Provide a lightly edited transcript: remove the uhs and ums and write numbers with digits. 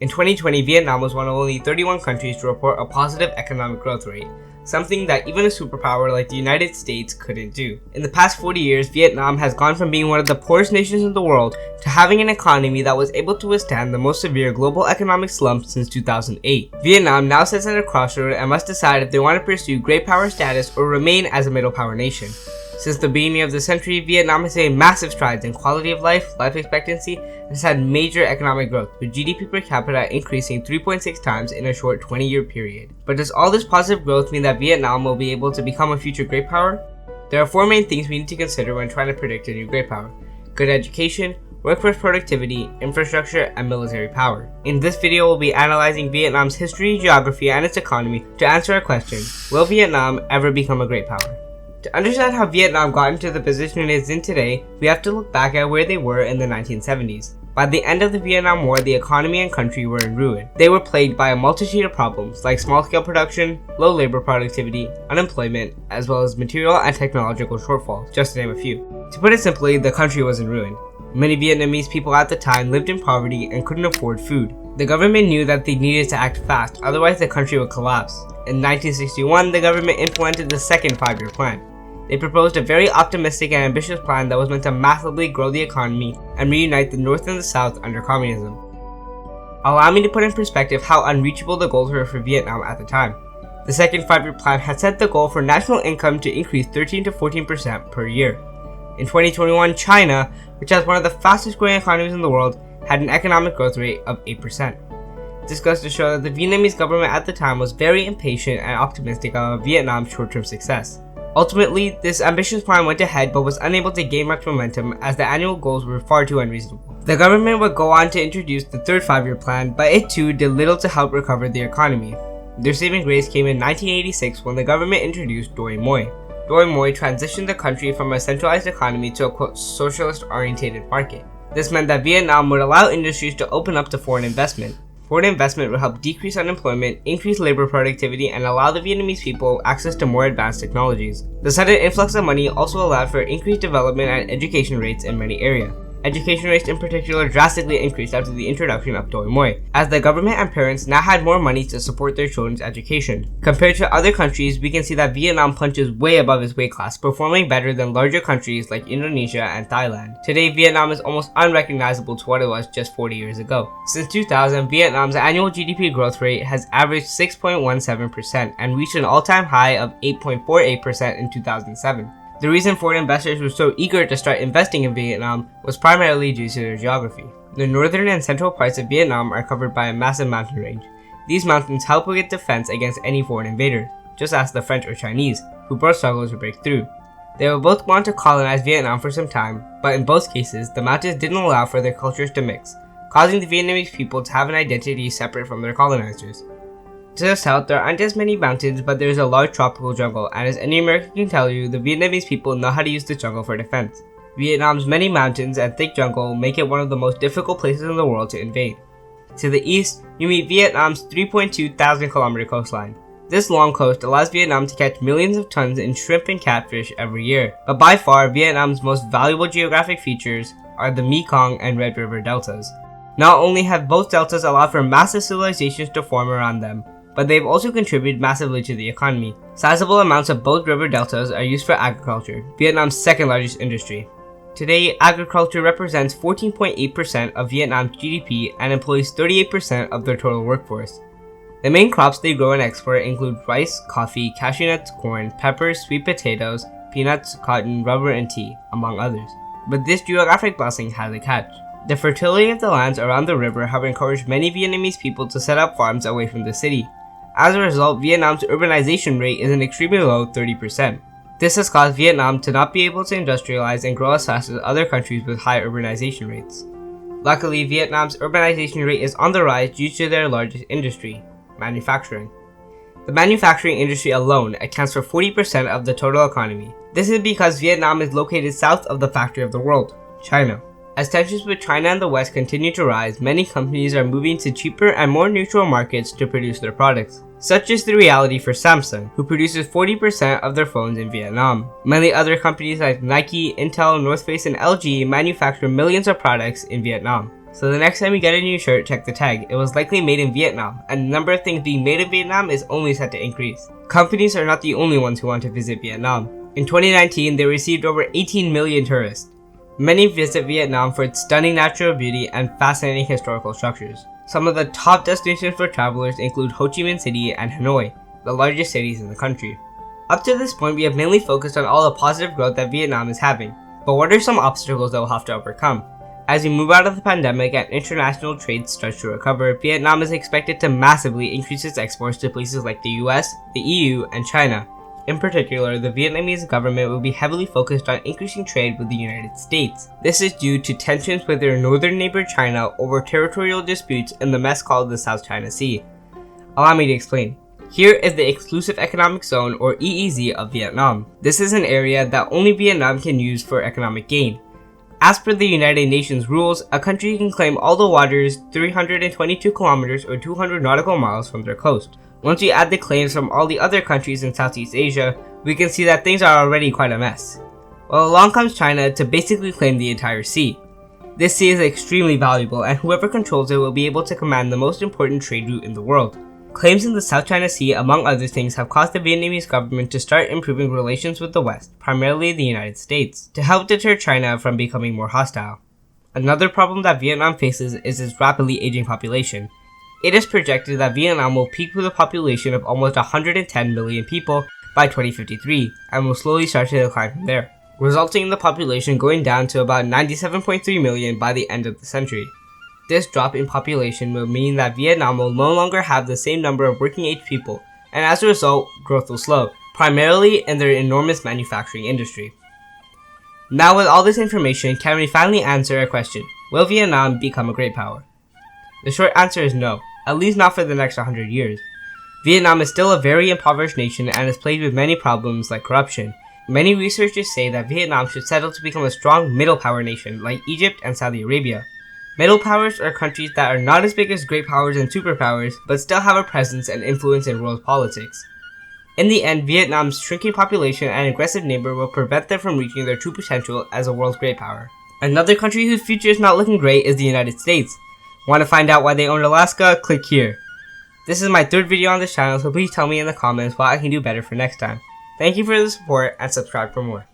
In 2020, Vietnam was one of only 31 countries to report a positive economic growth rate, something that even a superpower like the United States couldn't do. In the past 40 years, Vietnam has gone from being one of the poorest nations in the world to having an economy that was able to withstand the most severe global economic slump since 2008. Vietnam now sits at a crossroad and must decide if they want to pursue great power status or remain as a middle power nation. Since the beginning of the century, Vietnam has made massive strides in quality of life, life expectancy, and has had major economic growth, with GDP per capita increasing 3.6 times in a short 20-year period. But does all this positive growth mean that Vietnam will be able to become a future great power? There are four main things we need to consider when trying to predict a new great power: good education, workforce productivity, infrastructure, and military power. In this video, we'll be analyzing Vietnam's history, geography, and its economy to answer our question: will Vietnam ever become a great power? To understand how Vietnam got into the position it is in today, we have to look back at where they were in the 1970s. By the end of the Vietnam War, the economy and country were in ruin. They were plagued by a multitude of problems like small-scale production, low labor productivity, unemployment, as well as material and technological shortfalls, just to name a few. To put it simply, the country was in ruin. Many Vietnamese people at the time lived in poverty and couldn't afford food. The government knew that they needed to act fast, otherwise the country would collapse. In 1961, the government implemented the second 5-year plan. They proposed a very optimistic and ambitious plan that was meant to massively grow the economy and reunite the North and the South under communism. Allow me to put in perspective how unreachable the goals were for Vietnam at the time. The second 5-year plan had set the goal for national income to increase 13 to 14% per year. In 2021, China, which has one of the fastest growing economies in the world, had an economic growth rate of 8%. This goes to show that the Vietnamese government at the time was very impatient and optimistic about Vietnam's short-term success. Ultimately, this ambitious plan went ahead but was unable to gain much momentum as the annual goals were far too unreasonable. The government would go on to introduce the third 5-year plan, but it too did little to help recover the economy. Their saving grace came in 1986 when the government introduced Doi Moi. Doi Moi transitioned the country from a centralized economy to a quote socialist-oriented market. This meant that Vietnam would allow industries to open up to foreign investment. Foreign investment would help decrease unemployment, increase labor productivity, and allow the Vietnamese people access to more advanced technologies. The sudden influx of money also allowed for increased development and education rates in many areas. Education rates in particular drastically increased after the introduction of Doi Moi, as the government and parents now had more money to support their children's education. Compared to other countries, we can see that Vietnam punches way above its weight class, performing better than larger countries like Indonesia and Thailand. Today, Vietnam is almost unrecognizable to what it was just 40 years ago. Since 2000, Vietnam's annual GDP growth rate has averaged 6.17% and reached an all-time high of 8.48% in 2007. The reason foreign investors were so eager to start investing in Vietnam was primarily due to their geography. The northern and central parts of Vietnam are covered by a massive mountain range. These mountains help with defense against any foreign invaders, just ask the French or Chinese, who both struggled to break through. They would both want to colonize Vietnam for some time, but in both cases, the mountains didn't allow for their cultures to mix, causing the Vietnamese people to have an identity separate from their colonizers. To the south, there aren't as many mountains, but there is a large tropical jungle, and as any American can tell you, the Vietnamese people know how to use the jungle for defense. Vietnam's many mountains and thick jungle make it one of the most difficult places in the world to invade. To the east, you meet Vietnam's 3.2 thousand kilometer coastline. This long coast allows Vietnam to catch millions of tons in shrimp and catfish every year, but by far, Vietnam's most valuable geographic features are the Mekong and Red River deltas. Not only have both deltas allowed for massive civilizations to form around them, but they've also contributed massively to the economy. Sizable amounts of both river deltas are used for agriculture, Vietnam's second largest industry. Today, agriculture represents 14.8% of Vietnam's GDP and employs 38% of their total workforce. The main crops they grow and export include rice, coffee, cashew nuts, corn, peppers, sweet potatoes, peanuts, cotton, rubber, and tea, among others. But this geographic blessing has a catch. The fertility of the lands around the river have encouraged many Vietnamese people to set up farms away from the city. As a result, Vietnam's urbanization rate is an extremely low 30%. This has caused Vietnam to not be able to industrialize and grow as fast as other countries with high urbanization rates. Luckily, Vietnam's urbanization rate is on the rise due to their largest industry, manufacturing. The manufacturing industry alone accounts for 40% of the total economy. This is because Vietnam is located south of the factory of the world, China. As tensions with China and the West continue to rise, many companies are moving to cheaper and more neutral markets to produce their products. Such is the reality for Samsung, who produces 40% of their phones in Vietnam. Many other companies like Nike, Intel, North Face, and LG manufacture millions of products in Vietnam. So the next time you get a new shirt, check the tag. It was likely made in Vietnam, and the number of things being made in Vietnam is only set to increase. Companies are not the only ones who want to visit Vietnam. In 2019, they received over 18 million tourists. Many visit Vietnam for its stunning natural beauty and fascinating historical structures. Some of the top destinations for travelers include Ho Chi Minh City and Hanoi, the largest cities in the country. Up to this point, we have mainly focused on all the positive growth that Vietnam is having. But what are some obstacles that we'll have to overcome? As we move out of the pandemic and international trade starts to recover, Vietnam is expected to massively increase its exports to places like the US, the EU, and China. In particular, the Vietnamese government will be heavily focused on increasing trade with the United States. This is due to tensions with their northern neighbor China over territorial disputes in the mess called the South China Sea. Allow me to explain. Here is the Exclusive Economic Zone, or EEZ, of Vietnam. This is an area that only Vietnam can use for economic gain. As per the United Nations rules, a country can claim all the waters 322 kilometers or 200 nautical miles from their coast. Once we add the claims from all the other countries in Southeast Asia, we can see that things are already quite a mess. Well, along comes China to basically claim the entire sea. This sea is extremely valuable, and whoever controls it will be able to command the most important trade route in the world. Claims in the South China Sea, among other things, have caused the Vietnamese government to start improving relations with the West, primarily the United States, to help deter China from becoming more hostile. Another problem that Vietnam faces is its rapidly aging population. It is projected that Vietnam will peak with a population of almost 110 million people by 2053, and will slowly start to decline from there, resulting in the population going down to about 97.3 million by the end of the century. This drop in population will mean that Vietnam will no longer have the same number of working-age people, and as a result, growth will slow, primarily in their enormous manufacturing industry. Now with all this information, can we finally answer a question: will Vietnam become a great power? The short answer is no, at least not for the next 100 years. Vietnam is still a very impoverished nation and is plagued with many problems like corruption. Many researchers say that Vietnam should settle to become a strong middle power nation like Egypt and Saudi Arabia. Middle powers are countries that are not as big as great powers and superpowers, but still have a presence and influence in world politics. In the end, Vietnam's shrinking population and aggressive neighbor will prevent them from reaching their true potential as a world's great power. Another country whose future is not looking great is the United States. Want to find out why they own Alaska? Click here. This is my third video on this channel, so please tell me in the comments what I can do better for next time. Thank you for the support and subscribe for more.